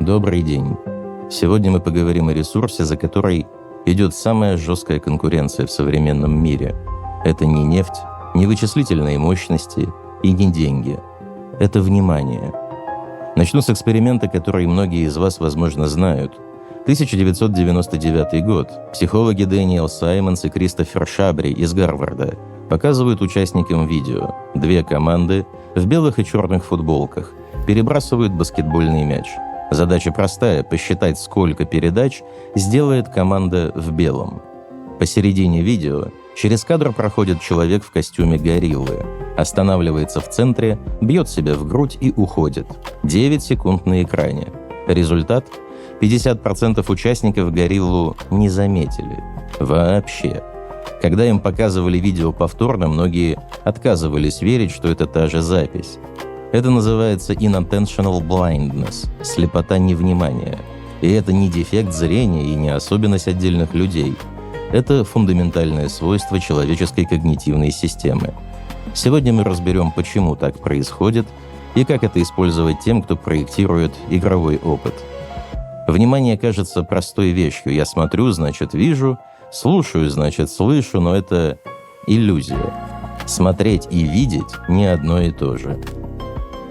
Добрый день. Сегодня мы поговорим о ресурсе, за который идет самая жесткая конкуренция в современном мире. Это не нефть, не вычислительные мощности и не деньги. Это внимание. Начну с эксперимента, который многие из вас, возможно, знают. 1999 год. Психологи Дэниел Саймонс и Кристофер Шабри из Гарварда показывают участникам видео. Две команды в белых и черных футболках перебрасывают баскетбольный мяч. Задача простая – посчитать, сколько передач сделает команда в белом. Посередине видео через кадр проходит человек в костюме гориллы, останавливается в центре, бьет себя в грудь и уходит. 9 секунд на экране. Результат – 50% участников гориллу не заметили. Вообще. Когда им показывали видео повторно, многие отказывались верить, что это та же запись. Это называется inattentional blindness – слепота невнимания. И это не дефект зрения и не особенность отдельных людей. Это фундаментальное свойство человеческой когнитивной системы. Сегодня мы разберем, почему так происходит и как это использовать тем, кто проектирует игровой опыт. Внимание кажется простой вещью. Я смотрю, значит вижу, слушаю, значит слышу, но это иллюзия. Смотреть и видеть – не одно и то же.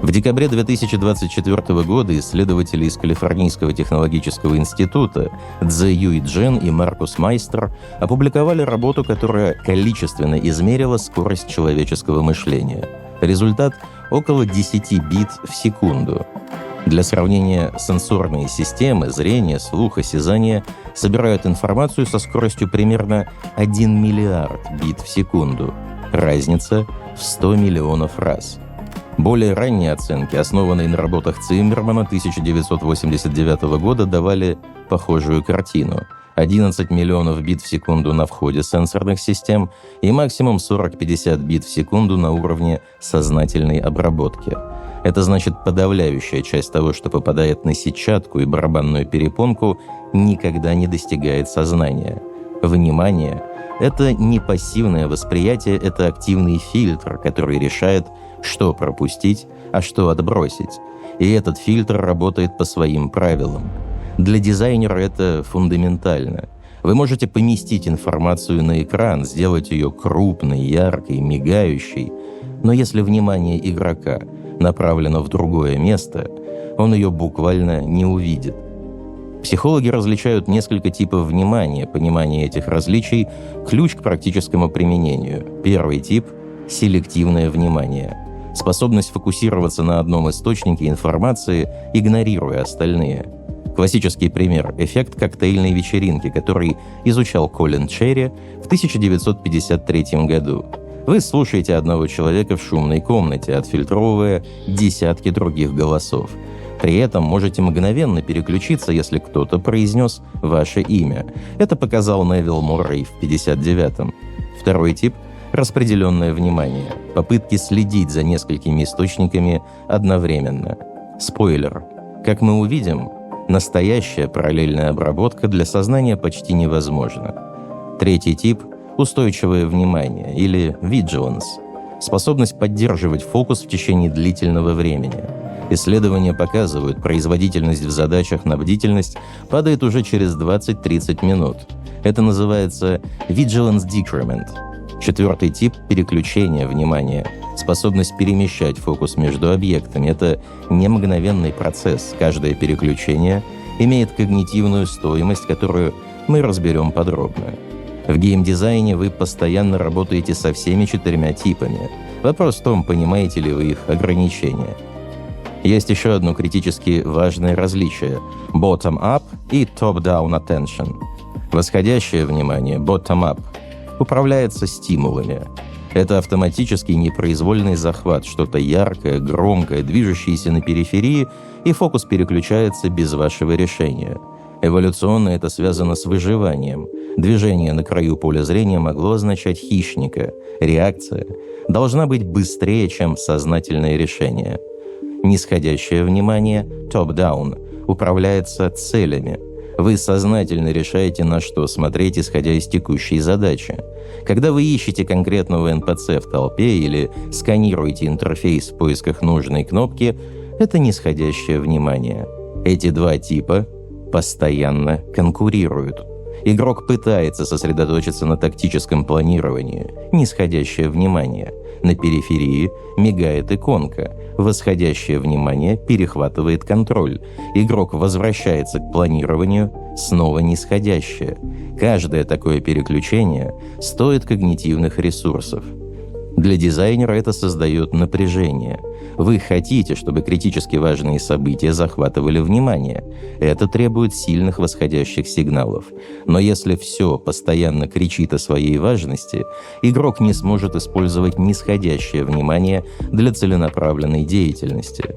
В декабре 2024 года исследователи из Калифорнийского технологического института Цзэ Юй Джен и Маркус Майстер опубликовали работу, которая количественно измерила скорость человеческого мышления. Результат – около 10 бит в секунду. Для сравнения, сенсорные системы зрения, слуха, осязания собирают информацию со скоростью примерно 1 миллиард бит в секунду. Разница в 100 миллионов раз. Более ранние оценки, основанные на работах Циммермана 1989 года, давали похожую картину. 11 миллионов бит в секунду на входе сенсорных систем и максимум 40-50 бит в секунду на уровне сознательной обработки. Это значит, подавляющая часть того, что попадает на сетчатку и барабанную перепонку, никогда не достигает сознания. Внимание – это не пассивное восприятие, это активный фильтр, который решает, что пропустить, а что отбросить. И этот фильтр работает по своим правилам. Для дизайнера это фундаментально. Вы можете поместить информацию на экран, сделать ее крупной, яркой, мигающей, но если внимание игрока направлено в другое место, он ее буквально не увидит. Психологи различают несколько типов внимания. Понимание этих различий – ключ к практическому применению. Первый тип – селективное внимание. Способность фокусироваться на одном источнике информации, игнорируя остальные. Классический пример – эффект коктейльной вечеринки, который изучал Колин Черри в 1953 году. Вы слушаете одного человека в шумной комнате, отфильтровывая десятки других голосов. При этом можете мгновенно переключиться, если кто-то произнес ваше имя. Это показал Невилл Моррей в 1959-м. Второй тип – распределенное внимание. Попытки следить за несколькими источниками одновременно. Спойлер. Как мы увидим, настоящая параллельная обработка для сознания почти невозможна. Третий тип – устойчивое внимание или vigilance. Способность поддерживать фокус в течение длительного времени. Исследования показывают, производительность в задачах на бдительность падает уже через 20-30 минут. Это называется vigilance decrement. Четвертый тип – переключение внимания. Способность перемещать фокус между объектами. Это не мгновенный процесс. Каждое переключение имеет когнитивную стоимость, которую мы разберем подробно. В геймдизайне вы постоянно работаете со всеми 4 типами. Вопрос в том, понимаете ли вы их ограничения. Есть еще одно критически важное различие – bottom-up и top-down attention. Восходящее внимание – bottom-up – управляется стимулами. Это автоматический непроизвольный захват, что-то яркое, громкое, движущееся на периферии, и фокус переключается без вашего решения. Эволюционно это связано с выживанием. Движение на краю поля зрения могло означать хищника. Реакция должна быть быстрее, чем сознательное решение. Нисходящее внимание, top-down, управляется целями. Вы сознательно решаете, на что смотреть, исходя из текущей задачи. Когда вы ищете конкретного НПЦ в толпе или сканируете интерфейс в поисках нужной кнопки, это нисходящее внимание. Эти два типа постоянно конкурируют. Игрок пытается сосредоточиться на тактическом планировании, нисходящее внимание. На периферии мигает иконка, восходящее внимание перехватывает контроль. Игрок возвращается к планированию, снова нисходящее. Каждое такое переключение стоит когнитивных ресурсов. Для дизайнера это создает напряжение. Вы хотите, чтобы критически важные события захватывали внимание. Это требует сильных восходящих сигналов. Но если все постоянно кричит о своей важности, игрок не сможет использовать нисходящее внимание для целенаправленной деятельности.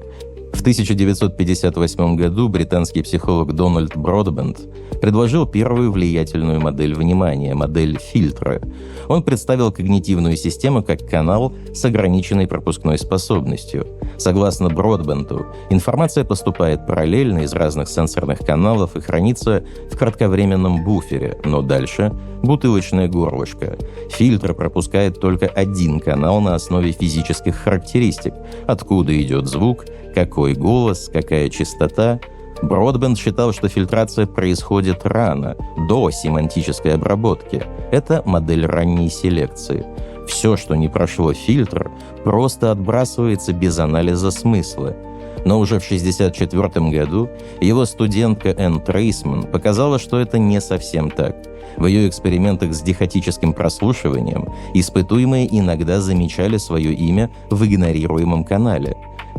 В 1958 году британский психолог Дональд Бродбент предложил первую влиятельную модель внимания – модель фильтра. Он представил когнитивную систему как канал с ограниченной пропускной способностью. Согласно Бродбенту, информация поступает параллельно из разных сенсорных каналов и хранится в кратковременном буфере, но дальше – бутылочное горлышко. Фильтр пропускает только один канал на основе физических характеристик – откуда идет звук, какой голос, какая частота. Бродбент считал, что фильтрация происходит рано, до семантической обработки. Это модель ранней селекции. Все, что не прошло фильтр, просто отбрасывается без анализа смысла. Но уже в 1964 году его студентка Энн Трейсман показала, что это не совсем так. В ее экспериментах с дихотическим прослушиванием испытуемые иногда замечали свое имя в игнорируемом канале.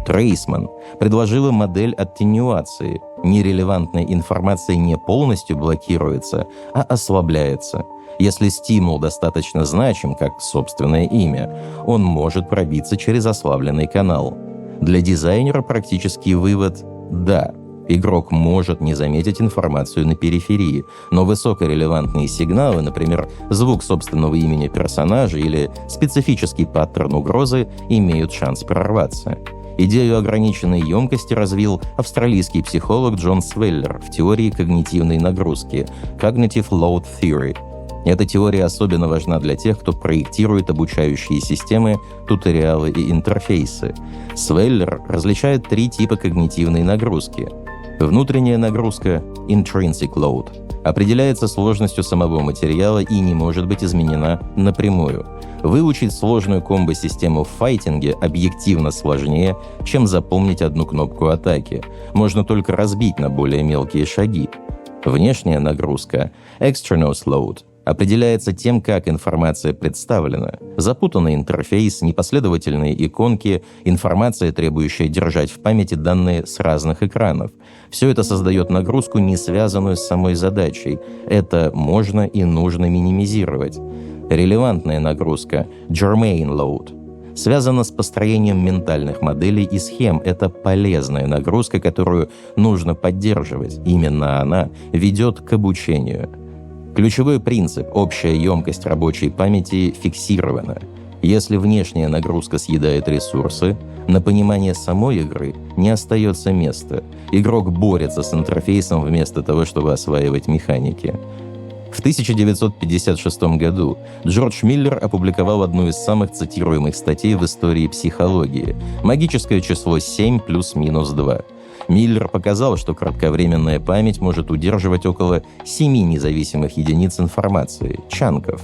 Трейсман предложила модель аттенюации. Нерелевантная информация не полностью блокируется, а ослабляется. Если стимул достаточно значим, как собственное имя, он может пробиться через ослабленный канал. Для дизайнера практический вывод – да. Игрок может не заметить информацию на периферии, но высокорелевантные сигналы, например, звук собственного имени персонажа или специфический паттерн угрозы, имеют шанс прорваться. Идею ограниченной емкости развил австралийский психолог Джон Свеллер в теории когнитивной нагрузки Cognitive Load Theory. Эта теория особенно важна для тех, кто проектирует обучающие системы, туториалы и интерфейсы. Свеллер различает три типа когнитивной нагрузки. Внутренняя нагрузка – intrinsic load – определяется сложностью самого материала и не может быть изменена напрямую. Выучить сложную комбо-систему в файтинге объективно сложнее, чем запомнить одну кнопку атаки. Можно только разбить на более мелкие шаги. Внешняя нагрузка – external load – определяется тем, как информация представлена. Запутанный интерфейс, непоследовательные иконки, информация, требующая держать в памяти данные с разных экранов. Все это создает нагрузку, не связанную с самой задачей. Это можно и нужно минимизировать. Релевантная нагрузка – germane load. Связана с построением ментальных моделей и схем. Это полезная нагрузка, которую нужно поддерживать. Именно она ведет к обучению. Ключевой принцип – общая емкость рабочей памяти фиксирована. Если внешняя нагрузка съедает ресурсы, на понимание самой игры не остается места. Игрок борется с интерфейсом вместо того, чтобы осваивать механики. В 1956 году Джордж Миллер опубликовал одну из самых цитируемых статей в истории психологии «Магическое число 7 плюс-минус 2». Миллер показал, что кратковременная память может удерживать около 7 независимых единиц информации, чанков.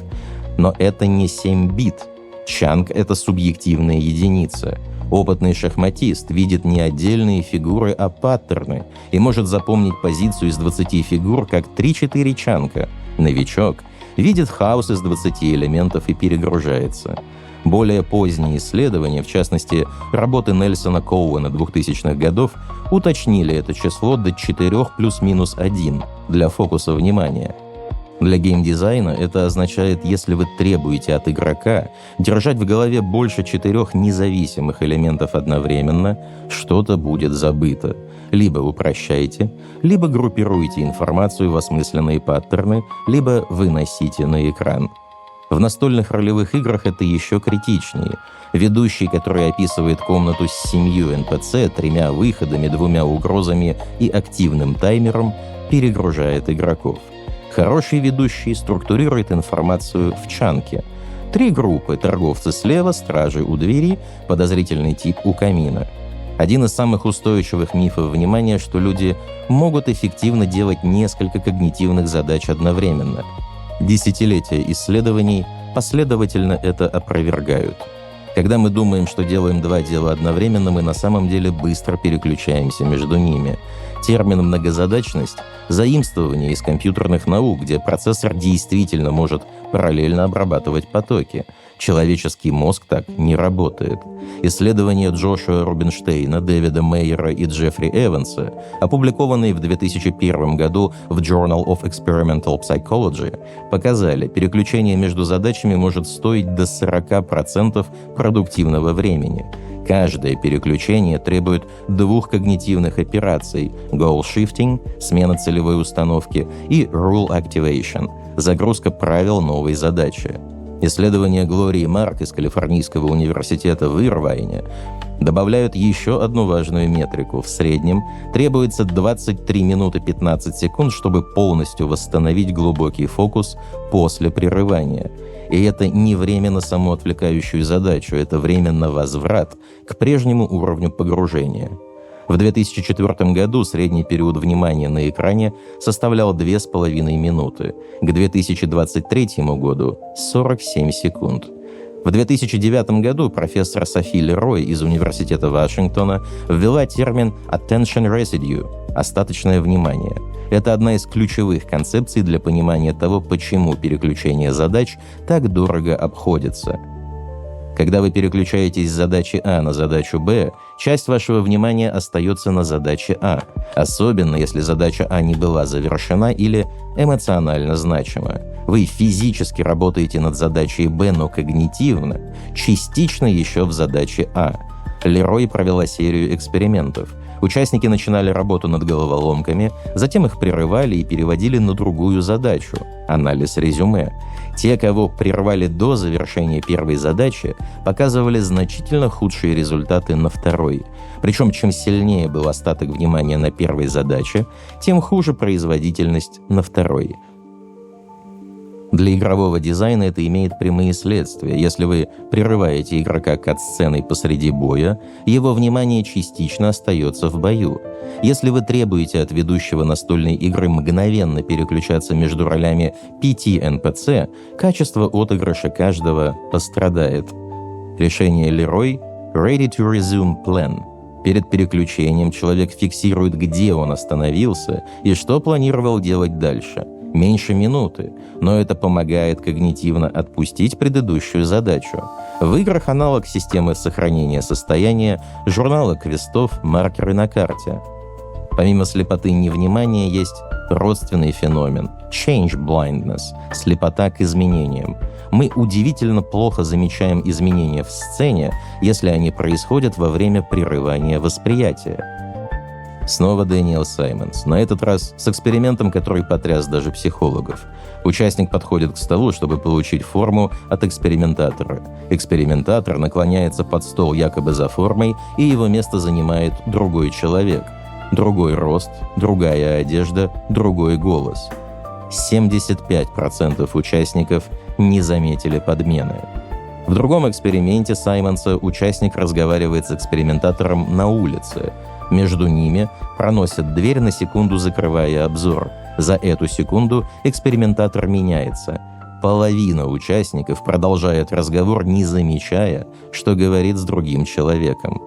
Но это не 7 бит. Чанк — это субъективная единица. Опытный шахматист видит не отдельные фигуры, а паттерны и может запомнить позицию из 20 фигур как 3-4 чанка. Новичок видит хаос из 20 элементов и перегружается. Более поздние исследования, в частности, работы Нельсона Коуэна 2000-х годов, уточнили это число до 4 плюс-минус 1 для фокуса внимания. Для геймдизайна это означает, если вы требуете от игрока держать в голове больше 4 независимых элементов одновременно, что-то будет забыто. Либо упрощайте, либо группируйте информацию в осмысленные паттерны, либо выносите на экран. В настольных ролевых играх это еще критичнее. Ведущий, который описывает комнату с 7 НПЦ, 3 выходами, 2 угрозами и активным таймером, перегружает игроков. Хороший ведущий структурирует информацию в чанке. 3 группы: торговцы слева, стражи у двери, подозрительный тип у камина. Один из самых устойчивых мифов внимания, что люди могут эффективно делать несколько когнитивных задач одновременно. Десятилетия исследований последовательно это опровергают. Когда мы думаем, что делаем два дела одновременно, мы на самом деле быстро переключаемся между ними. Термин «многозадачность» — заимствование из компьютерных наук, где процессор действительно может параллельно обрабатывать потоки. Человеческий мозг так не работает. Исследования Джошуа Рубинштейна, Дэвида Мейера и Джеффри Эванса, опубликованные в 2001 году в Journal of Experimental Psychology, показали, переключение между задачами может стоить до 40% продуктивного времени. Каждое переключение требует двух когнитивных операций – goal shifting, смена целевой установки, и rule activation – загрузка правил новой задачи. Исследования Глории Марк из Калифорнийского университета в Ирвайне добавляют еще одну важную метрику. В среднем требуется 23 минуты 15 секунд, чтобы полностью восстановить глубокий фокус после прерывания. И это не время на саму отвлекающую задачу, это время на возврат к прежнему уровню погружения. В 2004 году средний период внимания на экране составлял 2,5 минуты, к 2023 году – 47 секунд. В 2009 году профессор Софи Лерой из Университета Вашингтона ввела термин «attention residue» – остаточное внимание. Это одна из ключевых концепций для понимания того, почему переключение задач так дорого обходится. Когда вы переключаетесь с задачи А на задачу Б, часть вашего внимания остается на задаче А, особенно если задача А не была завершена или эмоционально значима. Вы физически работаете над задачей Б, но когнитивно, частично еще в задаче А. Лерой провела серию экспериментов. Участники начинали работу над головоломками, затем их прерывали и переводили на другую задачу – анализ резюме. Те, кого прервали до завершения первой задачи, показывали значительно худшие результаты на второй. Причем, чем сильнее был остаток внимания на первой задаче, тем хуже производительность на второй. Для игрового дизайна это имеет прямые следствия. Если вы прерываете игрока кат-сценой посреди боя, его внимание частично остается в бою. Если вы требуете от ведущего настольной игры мгновенно переключаться между ролями 5 NPC, качество отыгрыша каждого пострадает. Решение Лерой – Ready to Resume Plan. Перед переключением человек фиксирует, где он остановился и что планировал делать дальше. Меньше минуты, но это помогает когнитивно отпустить предыдущую задачу. В играх аналог системы сохранения состояния, журнала квестов, маркеры на карте. Помимо слепоты невнимания есть родственный феномен – change blindness – слепота к изменениям. Мы удивительно плохо замечаем изменения в сцене, если они происходят во время прерывания восприятия. Снова Дэниел Саймонс, на этот раз с экспериментом, который потряс даже психологов. Участник подходит к столу, чтобы получить форму от экспериментатора. Экспериментатор наклоняется под стол якобы за формой, и его место занимает другой человек. Другой рост, другая одежда, другой голос. 75% участников не заметили подмены. В другом эксперименте Саймонса участник разговаривает с экспериментатором на улице. Между ними проносят дверь, на секунду закрывая обзор. За эту секунду экспериментатор меняется. Половина участников продолжает разговор, не замечая, что говорит с другим человеком.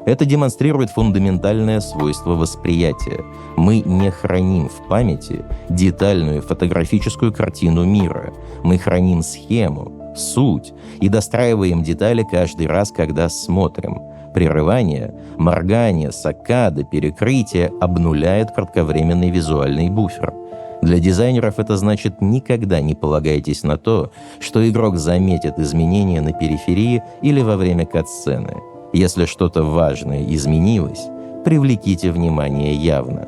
Это демонстрирует фундаментальное свойство восприятия. Мы не храним в памяти детальную фотографическую картину мира. Мы храним схему, суть и достраиваем детали каждый раз, когда смотрим. Прерывание, моргание, саккадо, перекрытие обнуляет кратковременный визуальный буфер. Для дизайнеров это значит: никогда не полагайтесь на то, что игрок заметит изменения на периферии или во время кат-сцены. Если что-то важное изменилось, привлеките внимание явно.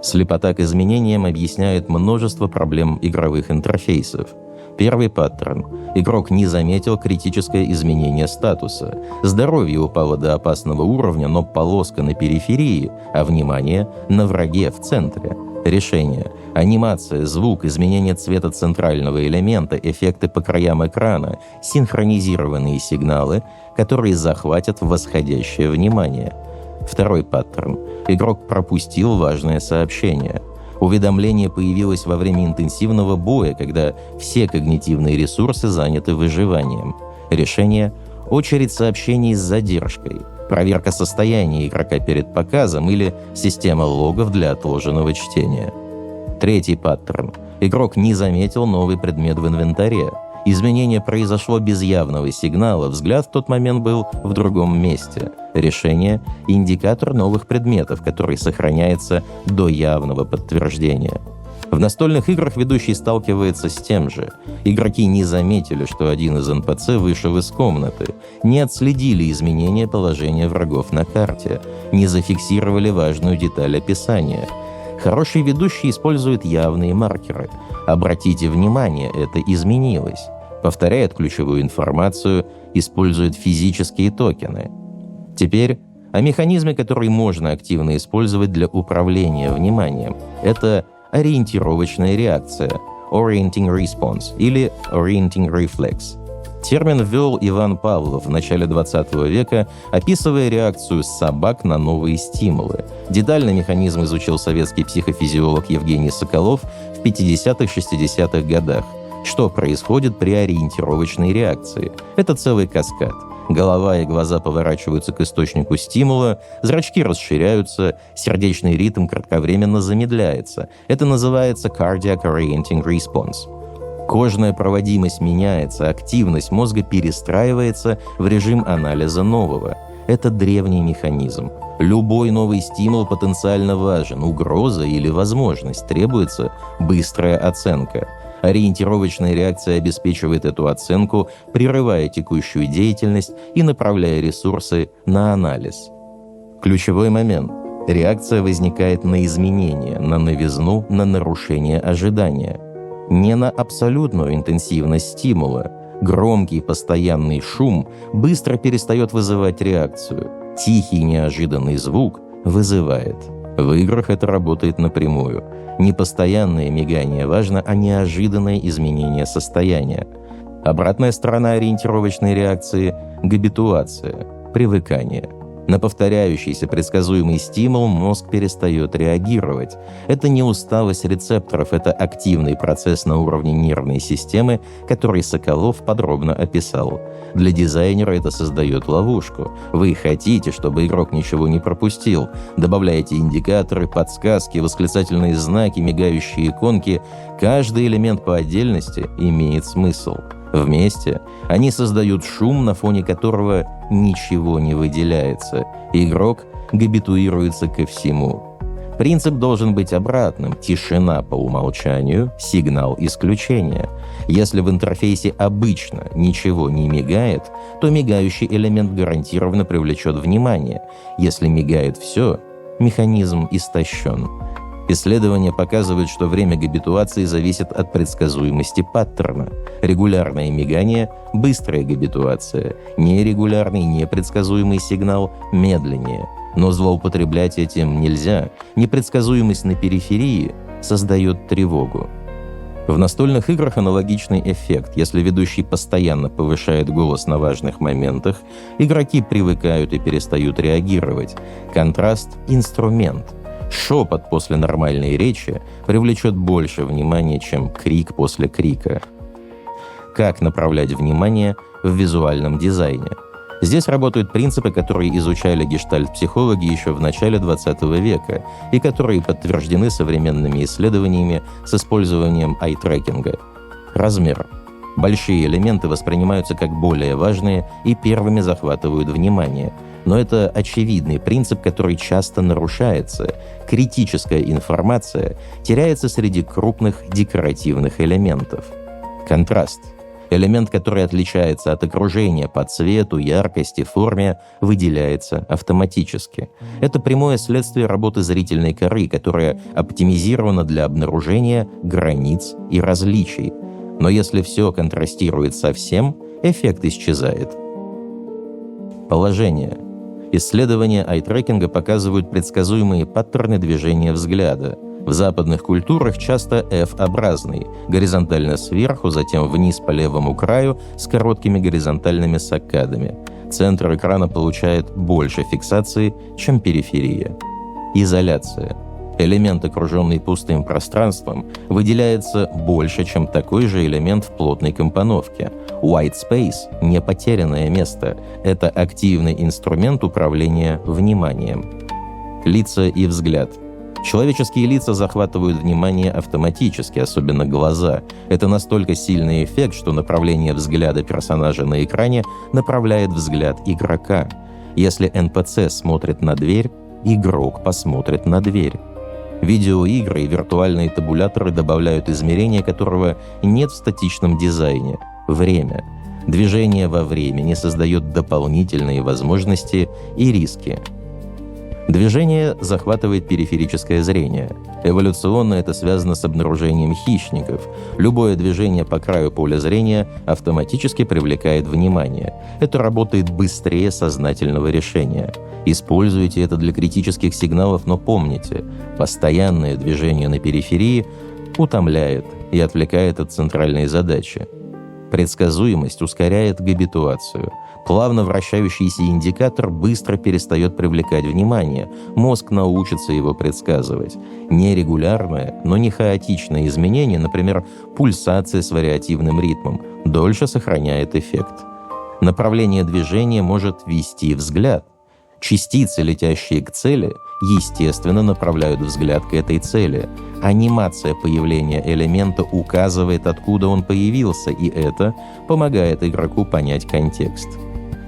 Слепота к изменениям объясняет множество проблем игровых интерфейсов. Первый паттерн. Игрок не заметил критическое изменение статуса. Здоровье упало до опасного уровня, но полоска на периферии, а внимание на враге в центре. Решение. Анимация, звук, изменение цвета центрального элемента, эффекты по краям экрана, синхронизированные сигналы, которые захватят восходящее внимание. Второй паттерн. Игрок пропустил важное сообщение. Уведомление появилось во время интенсивного боя, когда все когнитивные ресурсы заняты выживанием. Решение – очередь сообщений с задержкой, проверка состояния игрока перед показом или система логов для отложенного чтения. Третий паттерн. Игрок не заметил новый предмет в инвентаре. Изменение произошло без явного сигнала, взгляд в тот момент был в другом месте. Решение – индикатор новых предметов, который сохраняется до явного подтверждения. В настольных играх ведущий сталкивается с тем же. Игроки не заметили, что один из НПЦ вышел из комнаты, не отследили изменения положения врагов на карте, не зафиксировали важную деталь описания. Хороший ведущий использует явные маркеры. Обратите внимание, это изменилось. Повторяет ключевую информацию, использует физические токены. Теперь о механизме, который можно активно использовать для управления вниманием. Это ориентировочная реакция, orienting response или orienting reflex. Термин ввел Иван Павлов в начале 20 века, описывая реакцию собак на новые стимулы. Детально механизм изучил советский психофизиолог Евгений Соколов в 50-60-х годах. Что происходит при ориентировочной реакции? Это целый каскад. Голова и глаза поворачиваются к источнику стимула, зрачки расширяются, сердечный ритм кратковременно замедляется. Это называется cardiac orienting response. Кожная проводимость меняется, активность мозга перестраивается в режим анализа нового. Это древний механизм. Любой новый стимул потенциально важен, угроза или возможность, требуется быстрая оценка. Ориентировочная реакция обеспечивает эту оценку, прерывая текущую деятельность и направляя ресурсы на анализ. Ключевой момент. Реакция возникает на изменения, на новизну, на нарушение ожидания. Не на абсолютную интенсивность стимула. Громкий постоянный шум быстро перестает вызывать реакцию. Тихий неожиданный звук вызывает. В играх это работает напрямую. Не постоянное мигание важно, а неожиданное изменение состояния. Обратная сторона ориентировочной реакции – габитуация, привыкание. На повторяющийся предсказуемый стимул мозг перестает реагировать. Это не усталость рецепторов, это активный процесс на уровне нервной системы, который Соколов подробно описал. Для дизайнера это создает ловушку. Вы хотите, чтобы игрок ничего не пропустил. Добавляете индикаторы, подсказки, восклицательные знаки, мигающие иконки. Каждый элемент по отдельности имеет смысл. Вместе они создают шум, на фоне которого ничего не выделяется. Игрок габитуируется ко всему. Принцип должен быть обратным. Тишина по умолчанию, сигнал исключения. Если в интерфейсе обычно ничего не мигает, то мигающий элемент гарантированно привлечет внимание. Если мигает все, механизм истощен. Исследования показывают, что время габитуации зависит от предсказуемости паттерна. Регулярное мигание – быстрая габитуация, нерегулярный, непредсказуемый сигнал – медленнее. Но злоупотреблять этим нельзя. Непредсказуемость на периферии создает тревогу. В настольных играх аналогичный эффект. Если ведущий постоянно повышает голос на важных моментах, игроки привыкают и перестают реагировать. Контраст – инструмент. Шепот после нормальной речи привлечет больше внимания, чем крик после крика. Как направлять внимание в визуальном дизайне? Здесь работают принципы, которые изучали гештальт-психологи еще в начале 20 века и которые подтверждены современными исследованиями с использованием ай-трекинга. Размер. Большие элементы воспринимаются как более важные и первыми захватывают внимание. Но это очевидный принцип, который часто нарушается. Критическая информация теряется среди крупных декоративных элементов. Контраст. Элемент, который отличается от окружения по цвету, яркости, форме, выделяется автоматически. Это прямое следствие работы зрительной коры, которая оптимизирована для обнаружения границ и различий. Но если все контрастирует со всем, эффект исчезает. Положение. Исследования ай-трекинга показывают предсказуемые паттерны движения взгляда. В западных культурах часто F-образный, горизонтально сверху, затем вниз по левому краю с короткими горизонтальными саккадами. Центр экрана получает больше фиксации, чем периферия. Изоляция. Элемент, окруженный пустым пространством, выделяется больше, чем такой же элемент в плотной компоновке. White space – не потерянное место. Это активный инструмент управления вниманием. Лица и взгляд. Человеческие лица захватывают внимание автоматически, особенно глаза. Это настолько сильный эффект, что направление взгляда персонажа на экране направляет взгляд игрока. Если NPC смотрит на дверь, игрок посмотрит на дверь. Видеоигры и виртуальные табуляторы добавляют измерение, которого нет в статичном дизайне – время. Движение во времени создает дополнительные возможности и риски. Движение захватывает периферическое зрение. Эволюционно это связано с обнаружением хищников. Любое движение по краю поля зрения автоматически привлекает внимание. Это работает быстрее сознательного решения. Используйте это для критических сигналов, но помните, постоянное движение на периферии утомляет и отвлекает от центральной задачи. Предсказуемость ускоряет габитуацию. Плавно вращающийся индикатор быстро перестает привлекать внимание, мозг научится его предсказывать. Нерегулярное, но не хаотичное изменение, например, пульсация с вариативным ритмом, дольше сохраняет эффект. Направление движения может вести взгляд. Частицы, летящие к цели, естественно направляют взгляд к этой цели. Анимация появления элемента указывает, откуда он появился, и это помогает игроку понять контекст.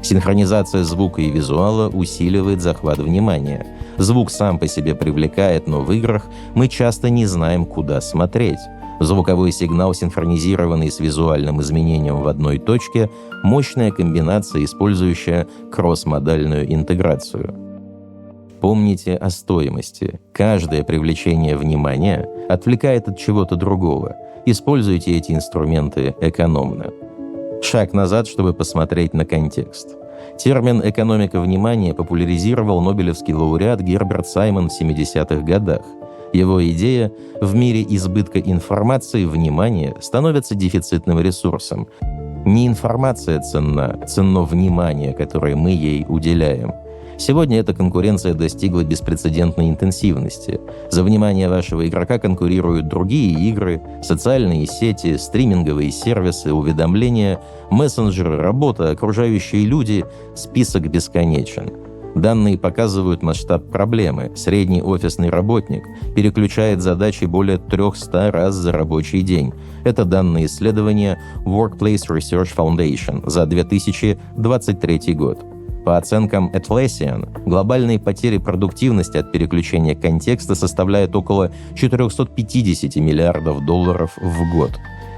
Синхронизация звука и визуала усиливает захват внимания. Звук сам по себе привлекает, но в играх мы часто не знаем, куда смотреть. Звуковой сигнал, синхронизированный с визуальным изменением в одной точке, мощная комбинация, использующая кросс-модальную интеграцию. Помните о стоимости. Каждое привлечение внимания отвлекает от чего-то другого. Используйте эти инструменты экономно. Шаг назад, чтобы посмотреть на контекст. Термин «экономика внимания» популяризировал нобелевский лауреат Герберт Саймон в 70-х годах. Его идея – в мире избытка информации внимание становится дефицитным ресурсом. Не информация ценно внимание, которое мы ей уделяем. Сегодня эта конкуренция достигла беспрецедентной интенсивности. За внимание вашего игрока конкурируют другие игры, социальные сети, стриминговые сервисы, уведомления, мессенджеры, работа, окружающие люди, список бесконечен. Данные показывают масштаб проблемы. Средний офисный работник переключает задачи более 300 раз за рабочий день. Это данные исследования Workplace Research Foundation за 2023 год. По оценкам Atlassian, глобальные потери продуктивности от переключения контекста составляют около 450 миллиардов долларов в год.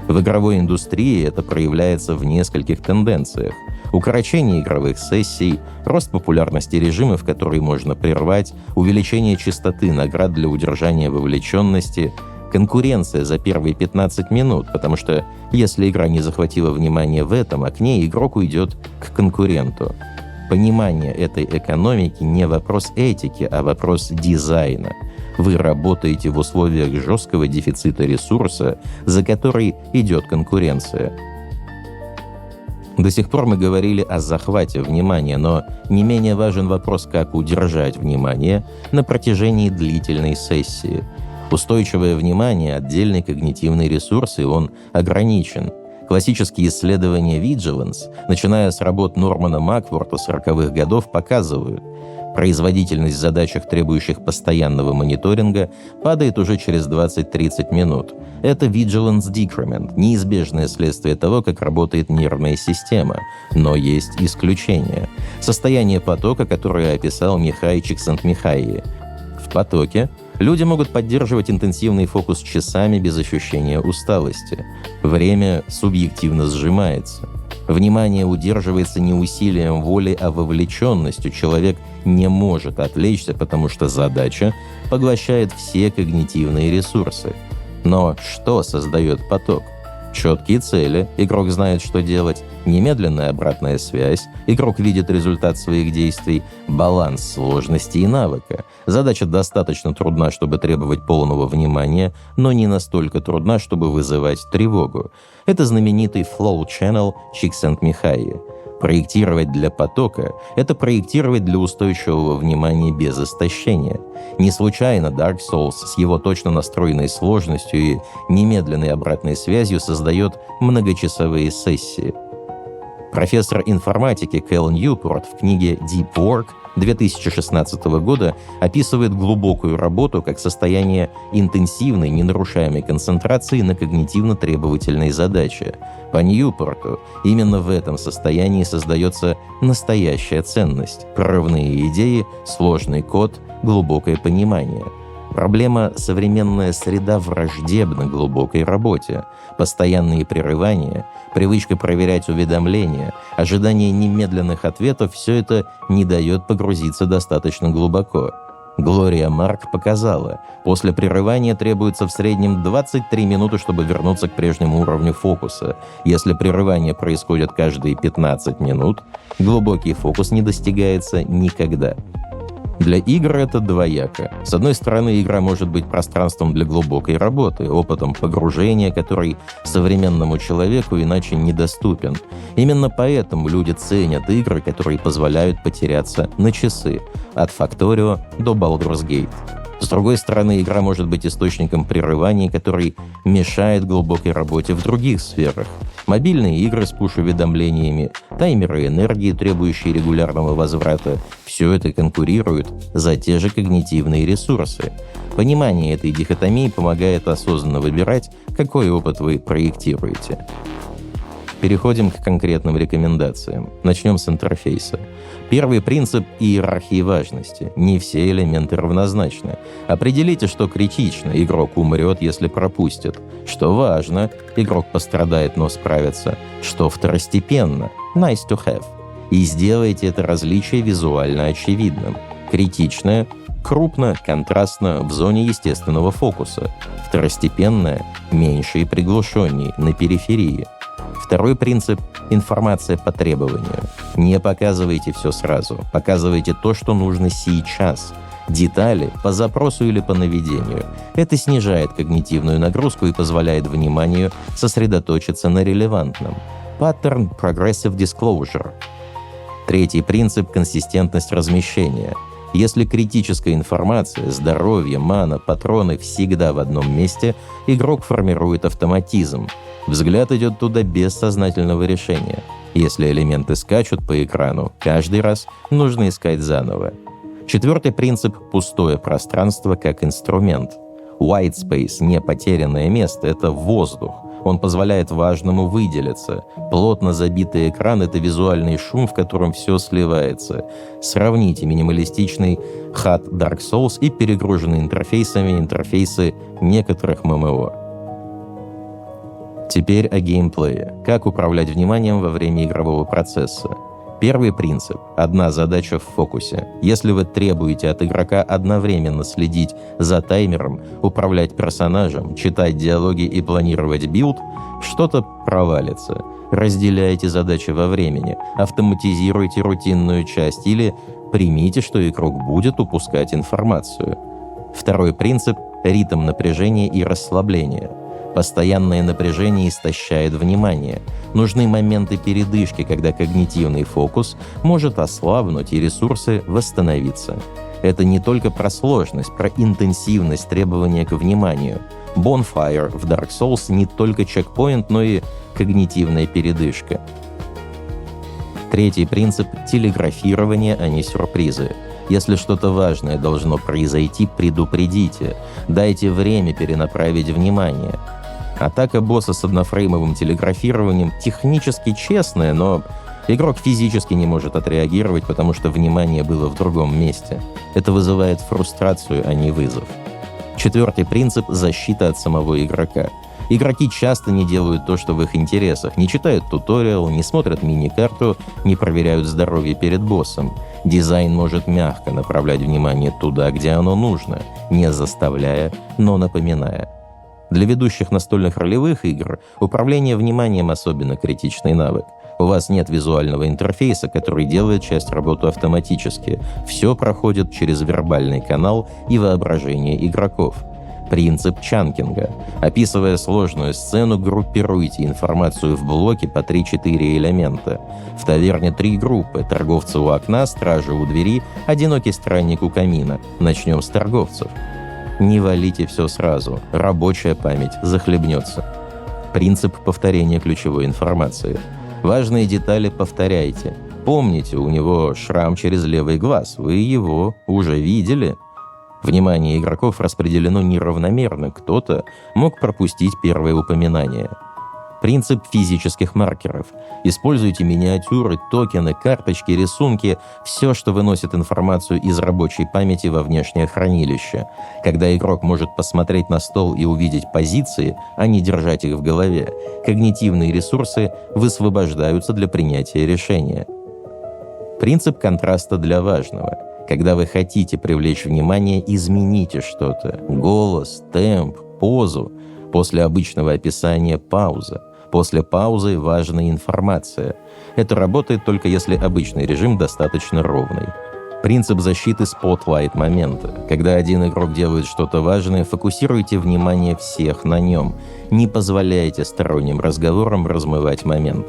В игровой индустрии это проявляется в нескольких тенденциях. Укорочение игровых сессий, рост популярности режимов, которые можно прервать, увеличение частоты наград для удержания вовлеченности, конкуренция за первые 15 минут, потому что если игра не захватила внимание в этом окне, игрок уйдет к конкуренту. Понимание этой экономики не вопрос этики, а вопрос дизайна. Вы работаете в условиях жесткого дефицита ресурса, за который идет конкуренция. До сих пор мы говорили о захвате внимания, но не менее важен вопрос, как удержать внимание на протяжении длительной сессии. Устойчивое внимание – отдельный когнитивный ресурс, и он ограничен. Классические исследования Vigilance, начиная с работ Нормана Макворта 40-х годов, показывают, производительность в задачах, требующих постоянного мониторинга, падает уже через 20-30 минут. Это Vigilance Decrement, неизбежное следствие того, как работает нервная система. Но есть исключения. Состояние потока, которое описал Михай Чиксентмихайи. В потоке люди могут поддерживать интенсивный фокус часами без ощущения усталости. Время субъективно сжимается. Внимание удерживается не усилием воли, а вовлеченностью. Человек не может отвлечься, потому что задача поглощает все когнитивные ресурсы. Но что создает поток? Четкие цели, игрок знает, что делать, немедленная обратная связь, игрок видит результат своих действий, баланс сложности и навыка. Задача достаточно трудна, чтобы требовать полного внимания, но не настолько трудна, чтобы вызывать тревогу. Это знаменитый Flow Channel Csikszentmihalyi. Проектировать для потока – это проектировать для устойчивого внимания без истощения. Не случайно Dark Souls с его точно настроенной сложностью и немедленной обратной связью создает многочасовые сессии. Профессор информатики Кэл Ньюпорт в книге Deep Work 2016 года описывает глубокую работу как состояние интенсивной, ненарушаемой концентрации на когнитивно-требовательной задаче. По Ньюпорту именно в этом состоянии создается настоящая ценность, прорывные идеи, сложный код, глубокое понимание. Проблема – современная среда враждебна глубокой работе. Постоянные прерывания, привычка проверять уведомления, ожидание немедленных ответов – все это не дает погрузиться достаточно глубоко. Глория Марк показала, после прерывания требуется в среднем 23 минуты, чтобы вернуться к прежнему уровню фокуса. Если прерывание происходит каждые 15 минут, глубокий фокус не достигается никогда. Для игр это двояко. С одной стороны, игра может быть пространством для глубокой работы, опытом погружения, который современному человеку иначе недоступен. Именно поэтому люди ценят игры, которые позволяют потеряться на часы, от Factorio до Baldur's Gate. С другой стороны, игра может быть источником прерываний, который мешает глубокой работе в других сферах. Мобильные игры с пуш-уведомлениями, таймеры энергии, требующие регулярного возврата – все это конкурирует за те же когнитивные ресурсы. Понимание этой дихотомии помогает осознанно выбирать, какой опыт вы проектируете. Переходим к конкретным рекомендациям. Начнем с интерфейса. Первый принцип – иерархии важности. Не все элементы равнозначны. Определите, что критично, игрок умрет, если пропустит. Что важно, игрок пострадает, но справится. Что второстепенно – nice to have. И сделайте это различие визуально очевидным. Критичное – крупно, контрастно, в зоне естественного фокуса. Второстепенное – меньше и приглушеннее, на периферии. Второй принцип – информация по требованию. Не показывайте все сразу, показывайте то, что нужно сейчас. Детали по запросу или по наведению. Это снижает когнитивную нагрузку и позволяет вниманию сосредоточиться на релевантном. Паттерн – progressive disclosure. Третий принцип – консистентность размещения. Если критическая информация, здоровье, мана, патроны всегда в одном месте, игрок формирует автоматизм. Взгляд идет туда без сознательного решения. Если элементы скачут по экрану, каждый раз нужно искать заново. Четвертый принцип – пустое пространство как инструмент. White space – не потерянное место, это воздух. Он позволяет важному выделиться. Плотно забитый экран – это визуальный шум, в котором все сливается. Сравните минималистичный HUD Dark Souls и перегруженные интерфейсы некоторых ММО. Теперь о геймплее. Как управлять вниманием во время игрового процесса? Первый принцип – одна задача в фокусе. Если вы требуете от игрока одновременно следить за таймером, управлять персонажем, читать диалоги и планировать билд, что-то провалится. Разделяйте задачи во времени, автоматизируйте рутинную часть или примите, что игрок будет упускать информацию. Второй принцип – ритм напряжения и расслабления. Постоянное напряжение истощает внимание. Нужны моменты передышки, когда когнитивный фокус может ослабнуть и ресурсы восстановиться. Это не только про сложность, про интенсивность требования к вниманию. Bonfire в Dark Souls не только чекпоинт, но и когнитивная передышка. Третий принцип – телеграфирование, а не сюрпризы. Если что-то важное должно произойти, предупредите. Дайте время перенаправить внимание. Атака босса с однофреймовым телеграфированием технически честная, но игрок физически не может отреагировать, потому что внимание было в другом месте. Это вызывает фрустрацию, а не вызов. Четвертый принцип – защита от самого игрока. Игроки часто не делают то, что в их интересах, не читают туториал, не смотрят мини-карту, не проверяют здоровье перед боссом. Дизайн может мягко направлять внимание туда, где оно нужно, не заставляя, но напоминая. Для ведущих настольных ролевых игр управление вниманием особенно критичный навык. У вас нет визуального интерфейса, который делает часть работы автоматически. Все проходит через вербальный канал и воображение игроков. Принцип чанкинга. Описывая сложную сцену, группируйте информацию в блоки по 3-4 элемента. В таверне 3 группы: торговцы у окна, стражи у двери, одинокий странник у камина. Начнем с торговцев. Не валите все сразу, рабочая память захлебнется. Принцип повторения ключевой информации. Важные детали повторяйте. Помните, у него шрам через левый глаз, вы его уже видели. Внимание игроков распределено неравномерно, кто-то мог пропустить первое упоминание. Принцип физических маркеров. Используйте миниатюры, токены, карточки, рисунки, все, что выносит информацию из рабочей памяти во внешнее хранилище. Когда игрок может посмотреть на стол и увидеть позиции, а не держать их в голове, когнитивные ресурсы высвобождаются для принятия решения. Принцип контраста для важного. Когда вы хотите привлечь внимание, измените что-то. Голос, темп, позу. После обычного описания пауза. После паузы важная информация. Это работает только если обычный режим достаточно ровный. Принцип защиты спотлайт момента. Когда один игрок делает что-то важное, фокусируйте внимание всех на нем. Не позволяйте сторонним разговорам размывать момент.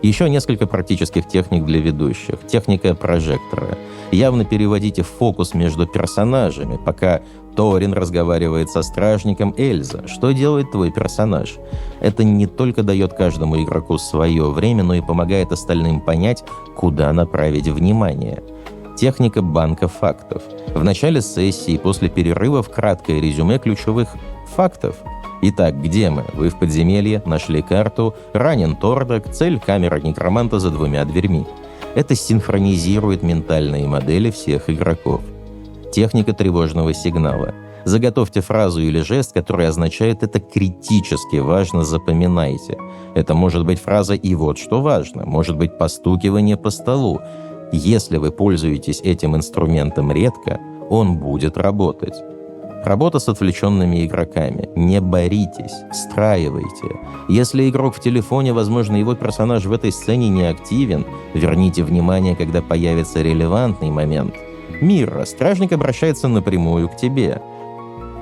Еще несколько практических техник для ведущих. Техника прожектора. Явно переводите фокус между персонажами, пока Торин разговаривает со стражником Эльза. Что делает твой персонаж? Это не только дает каждому игроку свое время, но и помогает остальным понять, куда направить внимание. Техника банка фактов. В начале сессии, после перерывов, краткое резюме ключевых фактов. Итак, где мы? Вы в подземелье, нашли карту, ранен Тордок, цель — камера некроманта за 2 дверьми. Это синхронизирует ментальные модели всех игроков. Техника тревожного сигнала. Заготовьте фразу или жест, который означает «это критически важно, запоминайте». Это может быть фраза «и вот что важно», может быть постукивание по столу. Если вы пользуетесь этим инструментом редко, он будет работать. Работа с отвлеченными игроками. Не боритесь, встраивайте. Если игрок в телефоне, возможно, его персонаж в этой сцене не активен, верните внимание, когда появится релевантный момент. Мира, стражник обращается напрямую к тебе.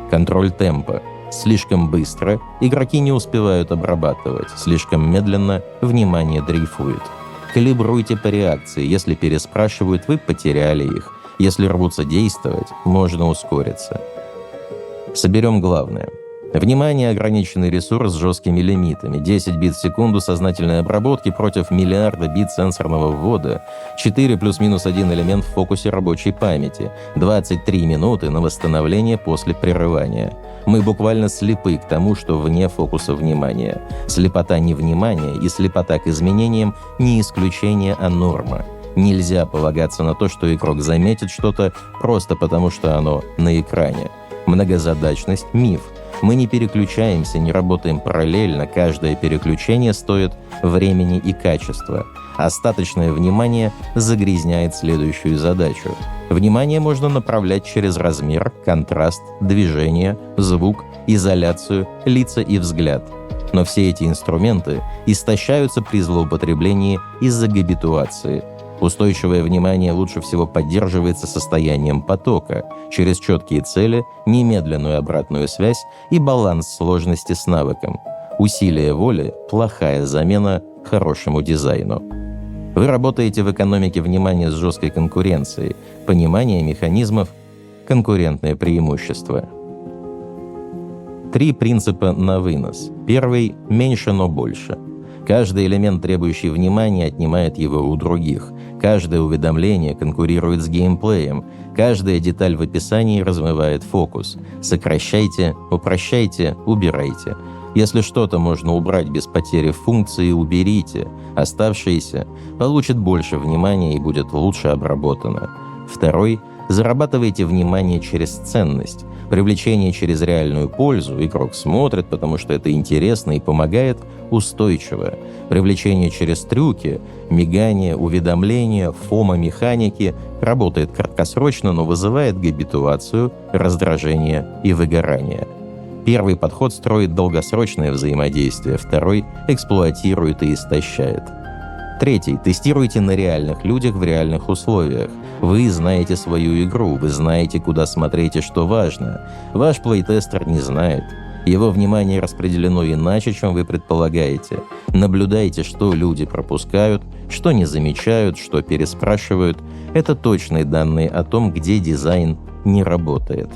Контроль темпа. Слишком быстро игроки не успевают обрабатывать, слишком медленно внимание дрейфует. Калибруйте по реакции. Если переспрашивают, вы потеряли их. Если рвутся действовать, можно ускориться. Соберем главное. Внимание – ограниченный ресурс с жесткими лимитами. 10 бит в секунду сознательной обработки против миллиарда бит сенсорного ввода. 4 плюс-минус 1 элемент в фокусе рабочей памяти. 23 минуты на восстановление после прерывания. Мы буквально слепы к тому, что вне фокуса внимания. Слепота невнимания и слепота к изменениям – не исключение, а норма. Нельзя полагаться на то, что игрок заметит что-то просто потому, что оно на экране. Многозадачность – миф. Мы не переключаемся, не работаем параллельно, каждое переключение стоит времени и качества. Остаточное внимание загрязняет следующую задачу. Внимание можно направлять через размер, контраст, движение, звук, изоляцию, лица и взгляд. Но все эти инструменты истощаются при злоупотреблении из-за габитуации. Устойчивое внимание лучше всего поддерживается состоянием потока, через четкие цели, немедленную обратную связь и баланс сложности с навыком. Усилие воли – плохая замена хорошему дизайну. Вы работаете в экономике внимания с жесткой конкуренцией, понимание механизмов, конкурентное преимущество. 3 принципа на вынос. Первый – меньше, но больше. Каждый элемент, требующий внимания, отнимает его у других. Каждое уведомление конкурирует с геймплеем. Каждая деталь в описании размывает фокус. Сокращайте, упрощайте, убирайте. Если что-то можно убрать без потери функции, уберите. Оставшееся получит больше внимания и будет лучше обработано. Второй – зарабатывайте внимание через ценность. Привлечение через реальную пользу, игрок смотрит, потому что это интересно и помогает, устойчиво. Привлечение через трюки, мигание, уведомления, фома-механики работает краткосрочно, но вызывает габитуацию, раздражение и выгорание. Первый подход строит долгосрочное взаимодействие, второй эксплуатирует и истощает. Третий. Тестируйте на реальных людях в реальных условиях. Вы знаете свою игру, вы знаете, куда смотреть и что важно. Ваш плейтестер не знает. Его внимание распределено иначе, чем вы предполагаете. Наблюдайте, что люди пропускают, что не замечают, что переспрашивают. Это точные данные о том, где дизайн не работает.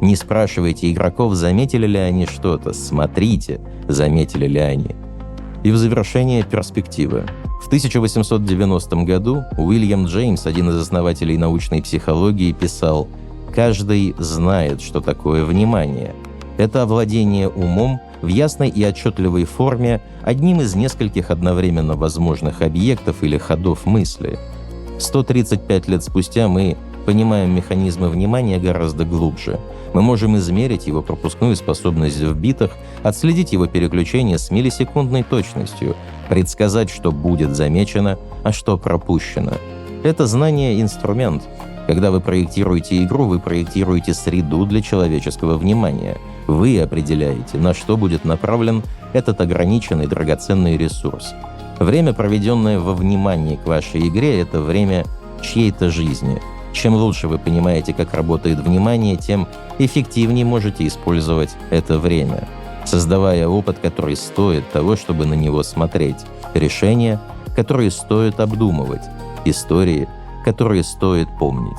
Не спрашивайте игроков, заметили ли они что-то. Смотрите, заметили ли они. И в завершение перспективы. В 1890 году Уильям Джеймс, один из основателей научной психологии, писал: «Каждый знает, что такое внимание. Это овладение умом в ясной и отчетливой форме одним из нескольких одновременно возможных объектов или ходов мысли». 135 лет спустя мы понимаем механизмы внимания гораздо глубже. Мы можем измерить его пропускную способность в битах, отследить его переключение с миллисекундной точностью, предсказать, что будет замечено, а что пропущено. Это знание – инструмент. Когда вы проектируете игру, вы проектируете среду для человеческого внимания. Вы определяете, на что будет направлен этот ограниченный драгоценный ресурс. Время, проведенное во внимании к вашей игре – это время чьей-то жизни. Чем лучше вы понимаете, как работает внимание, тем эффективнее можете использовать это время, создавая опыт, который стоит того, чтобы на него смотреть, решения, которые стоит обдумывать, истории, которые стоит помнить.